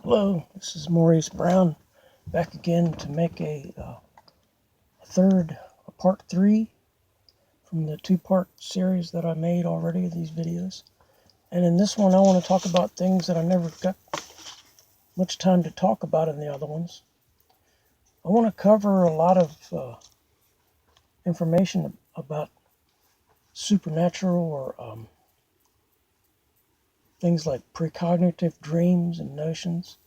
Hello, this is Maurice Brown, back again to make a part three from the two-part series that I made already, these videos. And in this one, I want to talk about things that I never got much time to talk about in the other ones. I want to cover a lot of information about supernatural or things like precognitive dreams and notions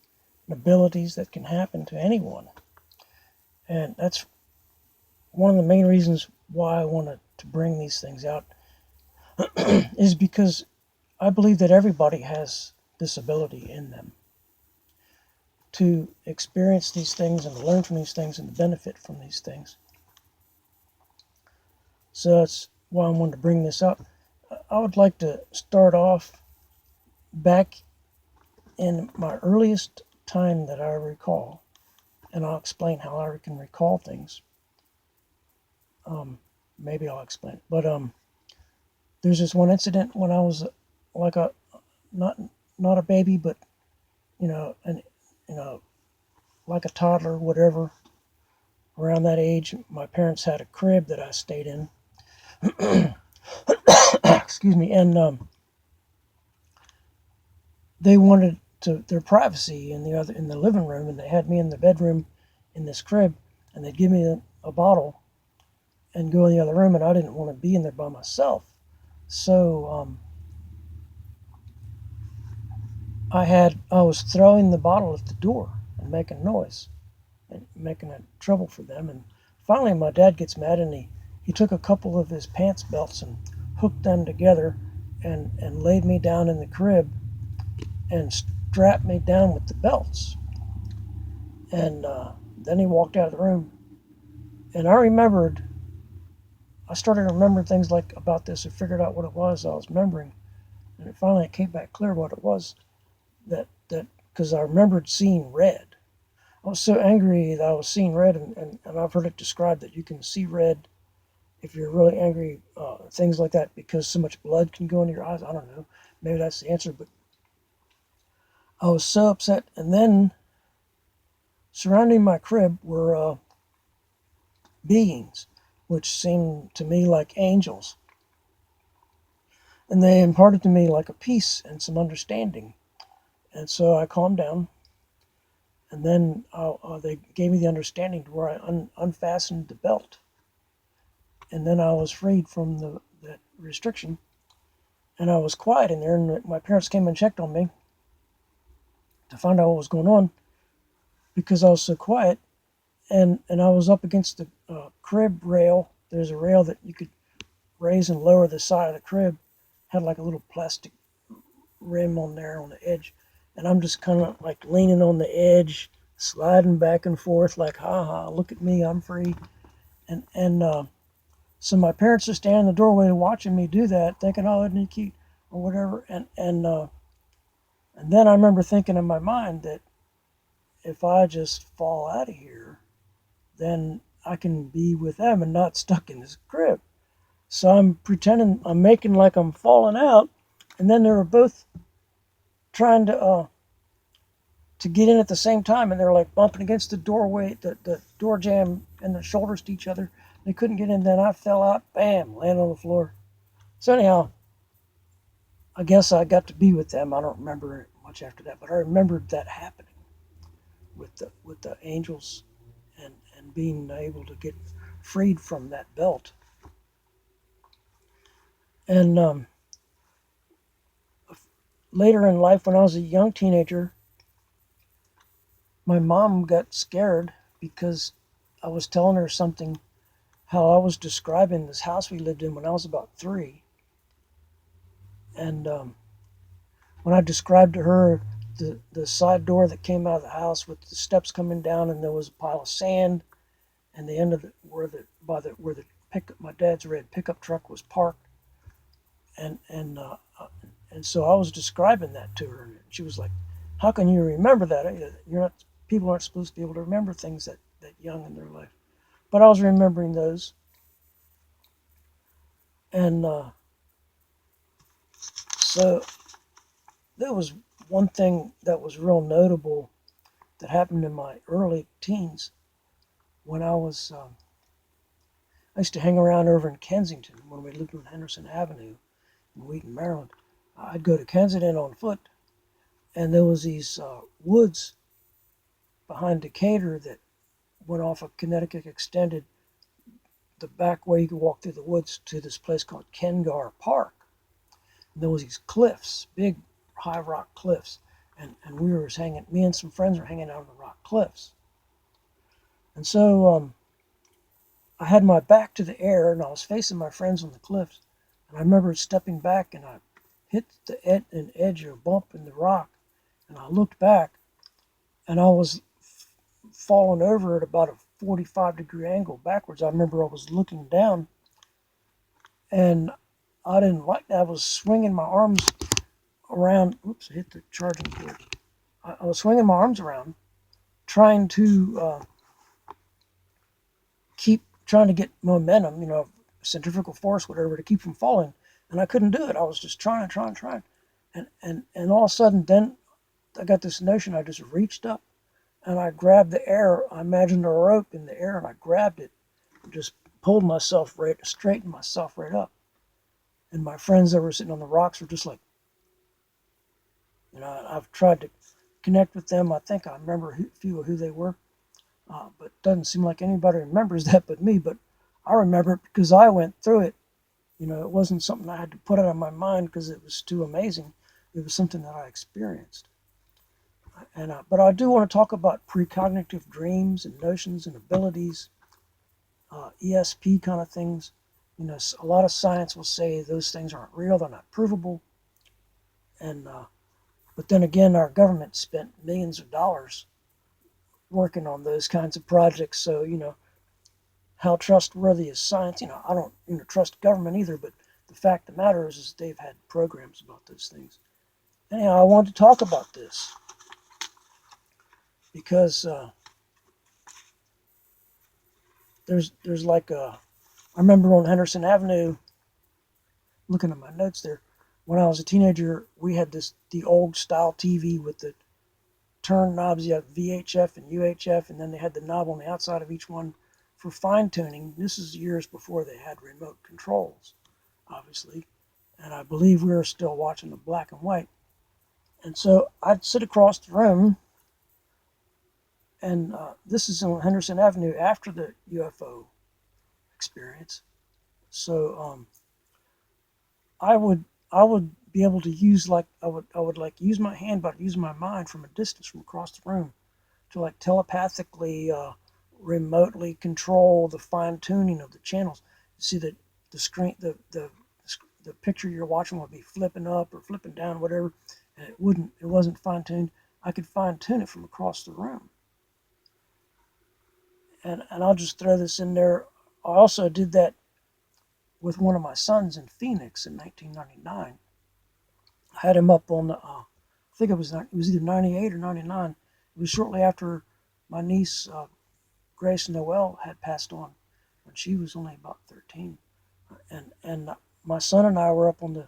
and abilities that can happen to anyone. And that's one of the main reasons why I wanted to bring these things out is because I believe that everybody has this ability in them to experience these things and to learn from these things and to benefit from these things. So that's why I wanted to bring this up. I would like to start off back in my earliest time that I recall, and I'll explain how I can recall things. Maybe I'll explain. But there's this one incident when I was like not a baby, but like a toddler, whatever. Around that age, my parents had a crib that I stayed in. Excuse me, and they wanted their privacy in the living room, and they had me in the bedroom in this crib, and they'd give me a bottle and go in the other room, and I didn't want to be in there by myself. So I was throwing the bottle at the door and making noise and making it trouble for them. And finally my dad gets mad, and he took a couple of his pants belts and hooked them together and laid me down in the crib and strapped me down with the belts. And then he walked out of the room. And I started remembering things like about this and figured out what it was I was remembering. And finally it came back clear what it was, that because I remembered seeing red. I was so angry that I was seeing red, and I've heard it described that you can see red if you're really angry, things like that, because so much blood can go into your eyes. I don't know. Maybe that's the answer, but I was so upset. And then surrounding my crib were beings, which seemed to me like angels. And they imparted to me like a peace and some understanding. And so I calmed down. And then they gave me the understanding to where I unfastened the belt. And then I was freed from that restriction. And I was quiet in there, and my parents came and checked on me to find out what was going on because I was so quiet. And I was up against the crib rail. There's a rail that you could raise and lower the side of the crib. Had like a little plastic rim on there on the edge. And I'm just kind of like leaning on the edge, sliding back and forth like, ha ha, look at me, I'm free. And so my parents are standing in the doorway watching me do that, thinking, oh, isn't he cute or whatever. And then I remember thinking in my mind that if I just fall out of here, then I can be with them and not stuck in this crib. So I'm pretending, I'm making like I'm falling out, and then they were both trying to get in at the same time, and they're like bumping against the doorway, the door jamb, and their shoulders to each other. They couldn't get in. Then I fell out, bam, landed on the floor. So anyhow, I guess I got to be with them. I don't remember much after that, but I remembered that happening with the angels and being able to get freed from that belt. And later in life, when I was a young teenager, my mom got scared because I was telling her something, how I was describing this house we lived in when I was about 3. And when I described to her the side door that came out of the house with the steps coming down, and there was a pile of sand, and the end of where the my dad's red pickup truck was parked, and so I was describing that to her, and she was like, "How can you remember that? People aren't supposed to be able to remember things that young in their life." But I was remembering those, and so that was one thing that was real notable that happened in my early teens when I used to hang around over in Kensington when we lived on Henderson Avenue in Wheaton, Maryland. I'd go to Kensington on foot, and there was these woods behind Decatur that went off of Connecticut Extended, the back way you could walk through the woods to this place called Kengar Park. And there was these cliffs, big high rock cliffs, and me and some friends were hanging out on the rock cliffs. And so I had my back to the air, and I was facing my friends on the cliffs. And I remember stepping back, and I hit an edge or bump in the rock, and I looked back, and I was falling over at about a 45-degree angle backwards. I remember I was looking down, and I didn't like that. I was swinging my arms around. Oops, I hit the charging cord. I was swinging my arms around, trying to trying to get momentum, centrifugal force, whatever, to keep from falling. And I couldn't do it. I was just trying. And all of a sudden, then I got this notion. I just reached up and I grabbed the air. I imagined a rope in the air, and I grabbed it and just pulled myself straightened myself right up. And my friends that were sitting on the rocks were just like, I've tried to connect with them. I think I remember a few of who they were. But it doesn't seem like anybody remembers that but me. But I remember it because I went through it. It wasn't something I had to put out of my mind because it was too amazing. It was something that I experienced. But I do want to talk about precognitive dreams and notions and abilities, ESP kind of things. A lot of science will say those things aren't real, they're not provable. But then again, our government spent millions of dollars working on those kinds of projects. So, how trustworthy is science? I don't trust government either, but the fact of the matter is they've had programs about those things. Anyhow, I wanted to talk about this because there's like I remember on Henderson Avenue, looking at my notes there, when I was a teenager, we had the old style TV with the turn knobs. You have VHF and UHF, and then they had the knob on the outside of each one for fine tuning. This is years before they had remote controls, obviously. And I believe we were still watching the black and white. And so I'd sit across the room, and this is on Henderson Avenue after the UFO experience. So I would be able to use I would like use my hand, but use my mind from a distance from across the room to like telepathically, remotely control the fine tuning of the channels. You see that the screen, the picture you're watching would be flipping up or flipping down, whatever, and it wasn't fine tuned. I could fine tune it from across the room. And I'll just throw this in there. I also did that with one of my sons in Phoenix in 1999. I had him up on I think it was either 98 or 99. It was shortly after my niece Grace Noel had passed on when she was only about 13, and my son and I were up on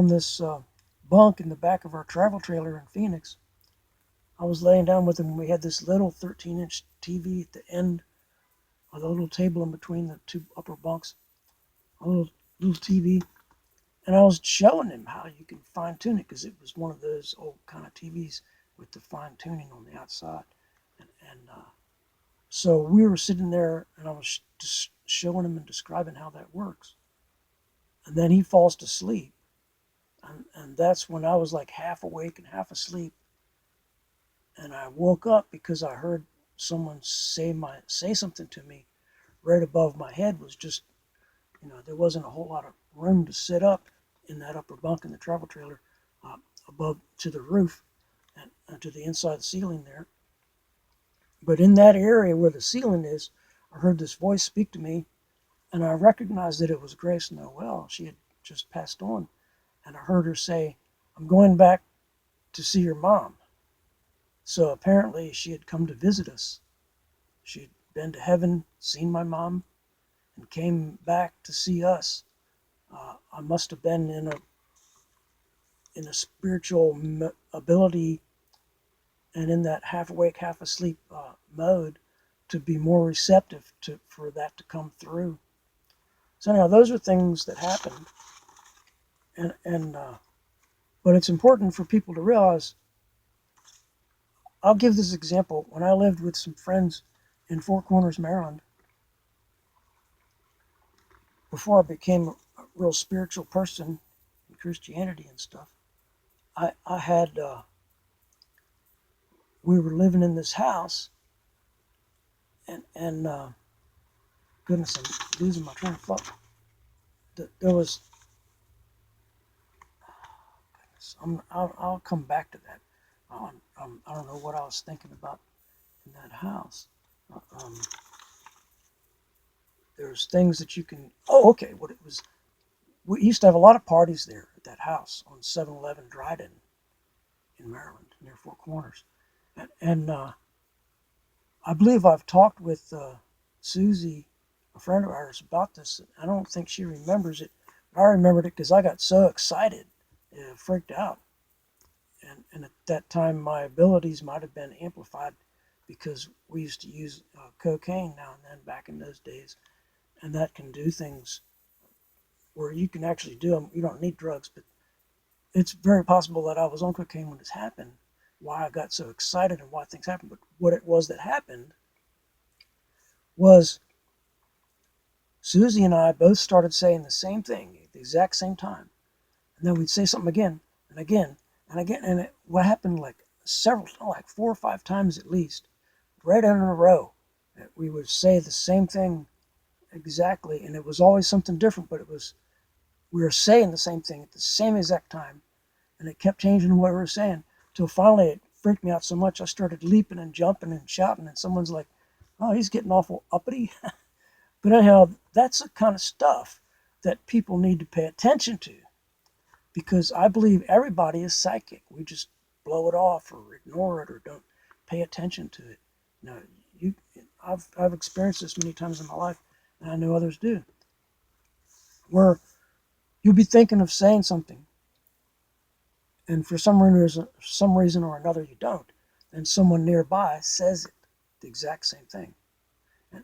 this bunk in the back of our travel trailer in Phoenix. I was laying down with him, and we had this little 13-inch TV at the end of the little table in between the two upper bunks, a little TV. And I was showing him how you can fine tune it because it was one of those old kind of TVs with the fine tuning on the outside. And so we were sitting there, and I was just showing him and describing how that works. And then he falls to sleep. And that's when I was like half awake and half asleep. And I woke up because I heard someone say something to me right above my head. Was just, there wasn't a whole lot of room to sit up in that upper bunk in the travel trailer, above to the roof and to the inside ceiling there. But in that area where the ceiling is, I heard this voice speak to me, and I recognized that it was Grace Noel. She had just passed on, and I heard her say, "I'm going back to see your mom." So apparently she had come to visit us. She had been to heaven, seen my mom, and came back to see us. I must have been in a spiritual ability and in that half awake, half asleep mode to be more receptive for that to come through. So anyhow, those are things that happened, and but it's important for people to realize. I'll give this example. When I lived with some friends in Four Corners, Maryland, before I became a real spiritual person in Christianity and stuff, I had we were living in this house, and goodness, I'm losing my train of thought. There was, I'll come back to that. I don't know what I was thinking about in that house. Um, there's things that you can. Oh, okay. What it was. We used to have a lot of parties there at that house on 711 Dryden in Maryland, near Four Corners, and I believe I've talked with Susie, a friend of ours, about this. I don't think she remembers it. I remembered it because I got so excited, freaked out. And at that time, my abilities might have been amplified because we used to use cocaine now and then back in those days. And that can do things where you can actually do them. You don't need drugs, but it's very possible that I was on cocaine when this happened, why I got so excited and why things happened. But what it was that happened was Susie and I both started saying the same thing at the exact same time. And then we'd say something again and again and again. And what happened like like 4 or 5 times at least, right in a row, we would say the same thing exactly. And it was always something different, but we were saying the same thing at the same exact time. And it kept changing what we were saying till finally it freaked me out so much I started leaping and jumping and shouting. And someone's like, "Oh, he's getting awful uppity." But anyhow, that's the kind of stuff that people need to pay attention to, because I believe everybody is psychic. We just blow it off or ignore it or don't pay attention to it. Now, I've experienced this many times in my life, and I know others do, where you'll be thinking of saying something, and for some reason or another you don't, and someone nearby says it, the exact same thing,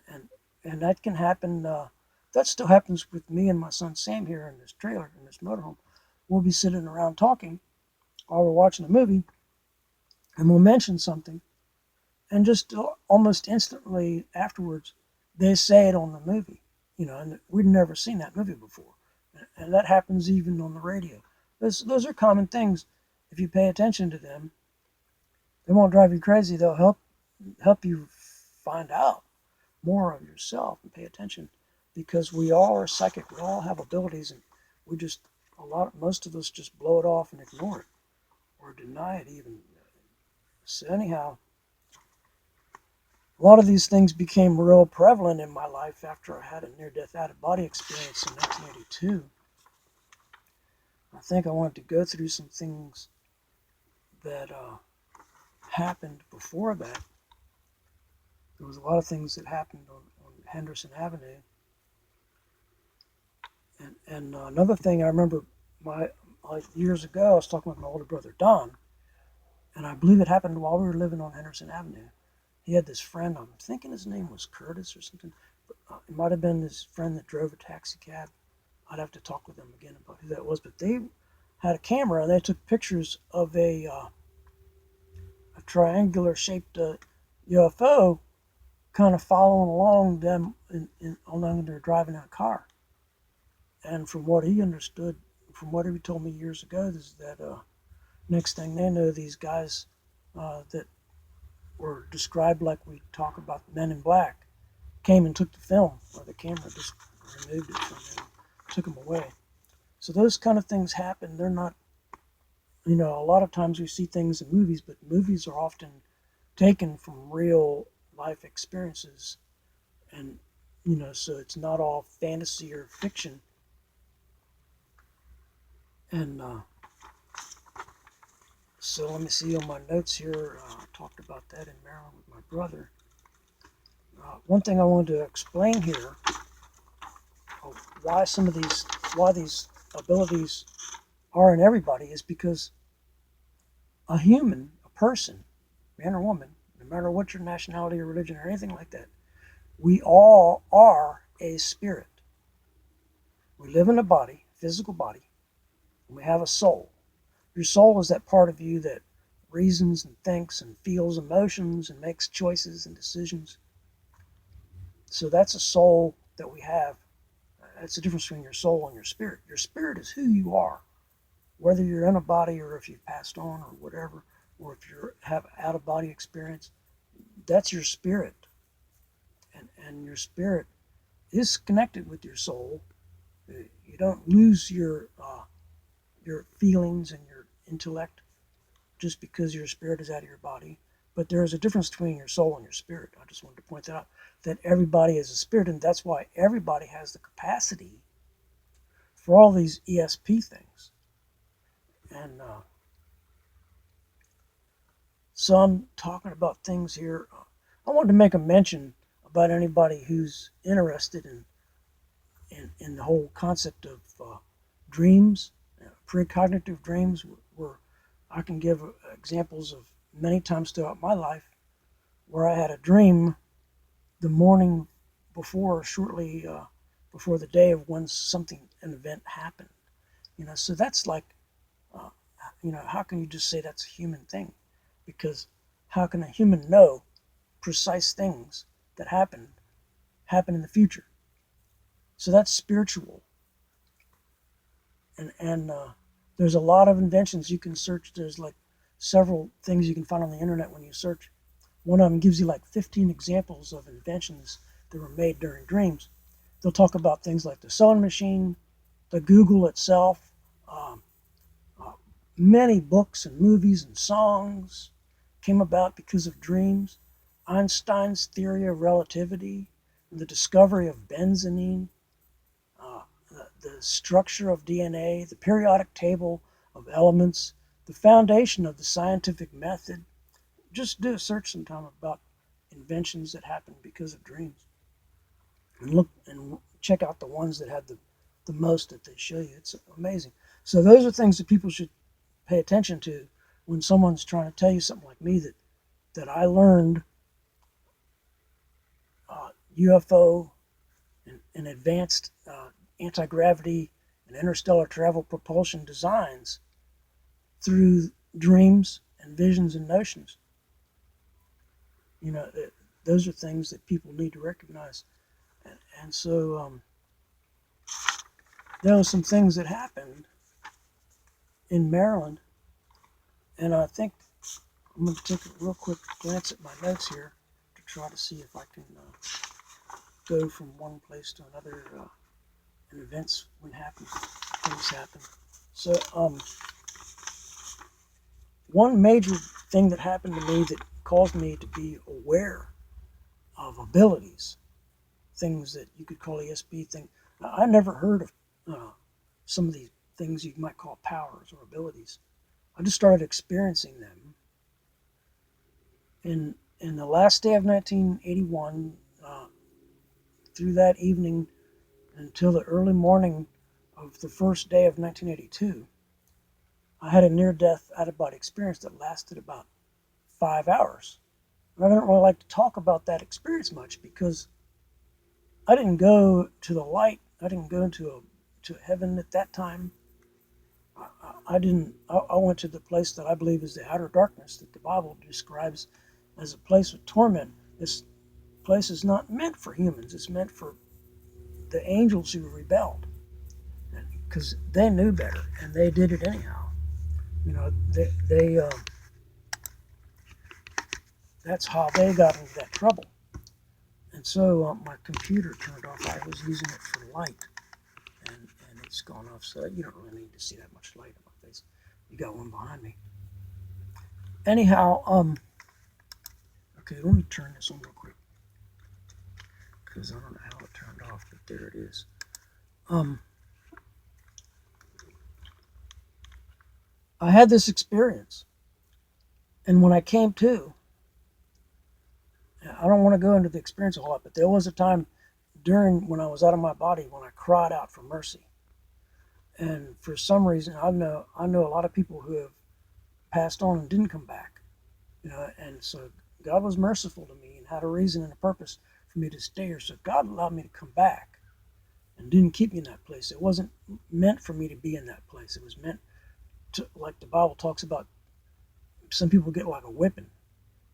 and that can happen. That still happens with me and my son Sam here in this trailer, in this motorhome. We'll be sitting around talking while we're watching a movie, and we'll mention something, and just almost instantly afterwards, they say it on the movie, and we'd never seen that movie before, and that happens even on the radio. Those are common things. If you pay attention to them, they won't drive you crazy. They'll help you find out more of yourself and pay attention, because we all are psychic. We all have abilities, and we just most of us just blow it off and ignore it or deny it even. So anyhow, a lot of these things became real prevalent in my life after I had a near-death out-of-body experience in 1982. I think I wanted to go through some things that happened before that. There was a lot of things that happened on Henderson Avenue. And another thing I remember, years ago, I was talking with my older brother Don, and I believe it happened while we were living on Henderson Avenue. He had this friend, I'm thinking his name was Curtis or something, but it might have been his friend that drove a taxi cab. I'd have to talk with them again about who that was, but they had a camera and they took pictures of a triangular shaped UFO kind of following along them along their driving a car. And from what he understood, from what he told me years ago, is that next thing they know, these guys that were described like we talk about Men in Black came and took the film, or the camera just removed it from them, took them away. So those kind of things happen. They're not, a lot of times we see things in movies, but movies are often taken from real life experiences. And, so it's not all fantasy or fiction. And so let me see on my notes here. I talked about that in Maryland with my brother. One thing I wanted to explain here, why these abilities are in everybody is because a human, a person, man or woman, no matter what your nationality or religion or anything like that, we all are a spirit. We live in a body, physical body, and we have a soul. Your soul is that part of you that reasons and thinks and feels emotions and makes choices and decisions. So that's a soul that we have. That's the difference between your soul and your spirit. Your spirit is who you are, whether you're in a body or if you've passed on or whatever, or if you have out of body experience. That's your spirit, and your spirit is connected with your soul. You don't lose your feelings and your intellect just because your spirit is out of your body. But there is a difference between your soul and your spirit. I just wanted to point that out, that everybody is a spirit, and that's why everybody has the capacity for all these ESP things. And so I'm talking about things here. I wanted to make a mention about anybody who's interested in the whole concept of dreams, precognitive dreams, where I can give examples of many times throughout my life where I had a dream the morning before, shortly before the day of when an event happened. So that's like, uh, how can you just say that's a human thing? Because how can a human know precise things that happen in the future? So that's spiritual. And there's a lot of inventions you can search. There's like several things you can find on the internet when you search. One of them gives you like 15 examples of inventions that were made during dreams. They'll talk about things like the sewing machine, the Google itself, um, uh, many books and movies and songs came about because of dreams. Einstein's theory of relativity, the discovery of benzene, the structure of DNA, the periodic table of elements, the foundation of the scientific method. Just do a search sometime about inventions that happened because of dreams, and look and check out the ones that had the most that they show you. It's amazing. So those are things that people should pay attention to when someone's trying to tell you something like me, that I learned UFO and advanced anti-gravity and interstellar travel propulsion designs through dreams and visions and notions. You know, those are things that people need to recognize. And so there were some things that happened in Maryland, and I think I'm going to take a real quick glance at my notes here to try to see if I can go from one place to another and events when things happen. So one major thing that happened to me that caused me to be aware of abilities, things that you could call ESP things. I never heard of some of these things you might call powers or abilities. I just started experiencing them in the last day of 1981, through that evening until the early morning of the first day of 1982. I had a near-death out-of-body experience that lasted about 5 hours. And I don't really like to talk about that experience much because I didn't go to the light. I didn't go to heaven at that time. I didn't. I went to the place that I believe is the outer darkness that the Bible describes as a place of torment. This place is not meant for humans. It's meant for the angels who rebelled, because they knew better and they did it anyhow. You know, they that's how they got into that trouble. And so my computer turned off. I was using it for light, and it's gone off. So you don't really need to see that much light in my face. You got one behind me. Anyhow, okay, let me turn this on real quick because I don't know how it turned off, but there it is. I had this experience, and when I came to, I don't want to go into the experience a lot, but there was a time during when I was out of my body when I cried out for mercy. And for some reason, I know a lot of people who have passed on and didn't come back. And so God was merciful to me and had a reason and a purpose for me to stay here. So God allowed me to come back and didn't keep me in that place. It wasn't meant for me to be in that place. It was meant to, like the Bible talks about, some people get like a whipping,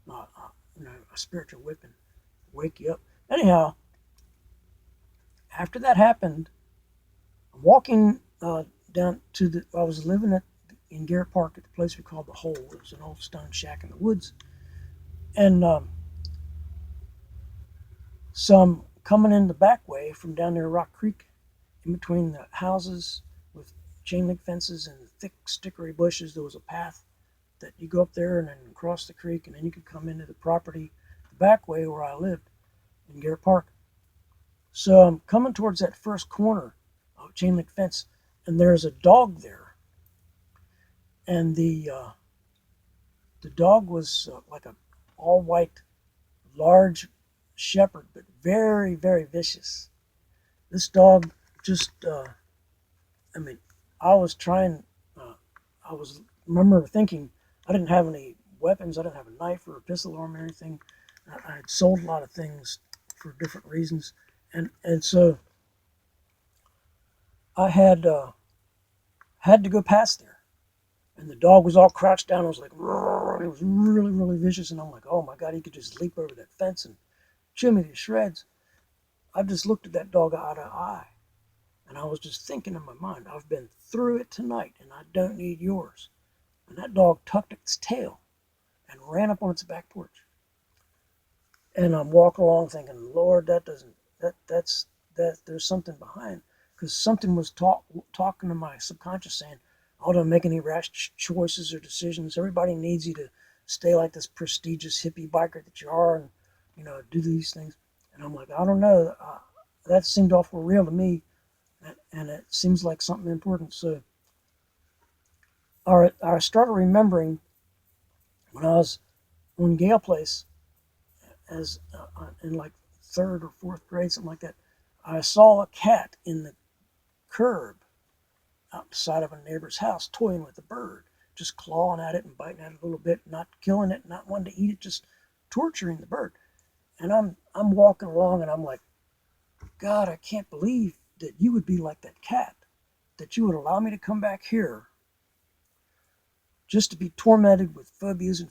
a spiritual whipping, wake you up. Anyhow, after that happened, I'm walking down to I was living in Garrett Park at the place we called the Hole. It was an old stone shack in the woods. And so I'm coming in the back way from down near Rock Creek, in between the houses with chain link fences and thick stickery bushes. There was a path that you go up there and then cross the creek, and then you could come into the property the back way where I lived in Garrett Park. So I'm coming towards that first corner of chain link fence, and there's a dog there. And the dog was like a all white, large shepherd, but very, very vicious. This dog just, I mean, I was trying, remember thinking, I didn't have any weapons. I didn't have a knife or a pistol arm or anything. I had sold a lot of things for different reasons. And so I had to go past there. And the dog was all crouched down. I was like, roar, it was really, really vicious. And I'm like, oh my God, he could just leap over that fence and chew me to shreds. I just looked at that dog eye to eye. And I was just thinking in my mind, I've been through it tonight and I don't need yours. And that dog tucked its tail and ran up on its back porch. And I'm walking along thinking, Lord, that's there's something behind. Because something was talking to my subconscious saying, oh, don't make any rash choices or decisions. Everybody needs you to stay like this prestigious hippie biker that you are and, do these things. And I'm like, I don't know. That seemed awful real to me. And it seems like something important. So I started remembering when I was on Gale Place as in like third or fourth grade, something like that. I saw a cat in the curb outside of a neighbor's house toying with a bird, just clawing at it and biting at it a little bit, not killing it, not wanting to eat it, just torturing the bird. And I'm walking along and I'm like, God, I can't believe that you would be like that cat, that you would allow me to come back here just to be tormented with phobias and